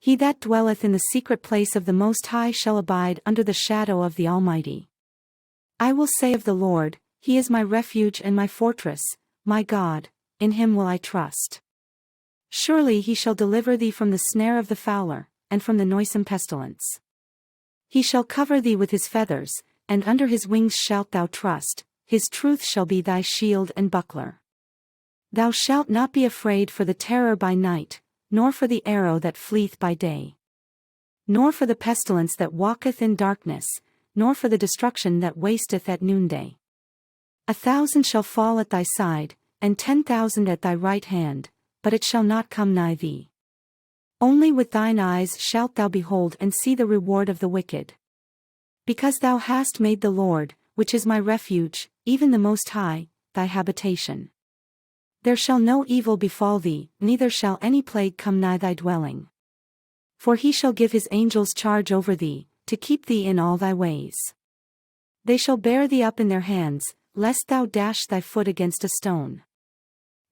He that dwelleth in the secret place of the Most High shall abide under the shadow of the Almighty. I will say of the Lord, He is my refuge and my fortress, my God, in Him will I trust. Surely He shall deliver thee from the snare of the fowler, and from the noisome pestilence. He shall cover thee with His feathers, and under His wings shalt thou trust, His truth shall be thy shield and buckler. Thou shalt not be afraid for the terror by night, nor for the arrow that fleeth by day. Nor for the pestilence that walketh in darkness, nor for the destruction that wasteth at noonday. 1,000 shall fall at thy side, and 10,000 at thy right hand, but it shall not come nigh thee. Only with thine eyes shalt thou behold and see the reward of the wicked. Because thou hast made the Lord, which is my refuge, even the Most High, thy habitation. There shall no evil befall thee, neither shall any plague come nigh thy dwelling. For He shall give His angels charge over thee, to keep thee in all thy ways. They shall bear thee up in their hands, lest thou dash thy foot against a stone.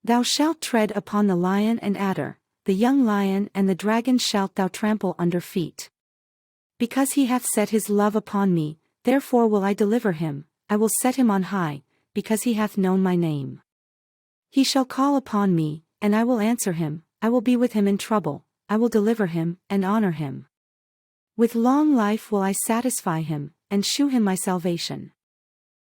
Thou shalt tread upon the lion and adder, the young lion and the dragon shalt thou trample under feet. Because He hath set His love upon me, therefore will I deliver him, I will set him on high, because he hath known my name. He shall call upon me, and I will answer him, I will be with him in trouble, I will deliver him, and honor him. With long life will I satisfy him, and shew him my salvation.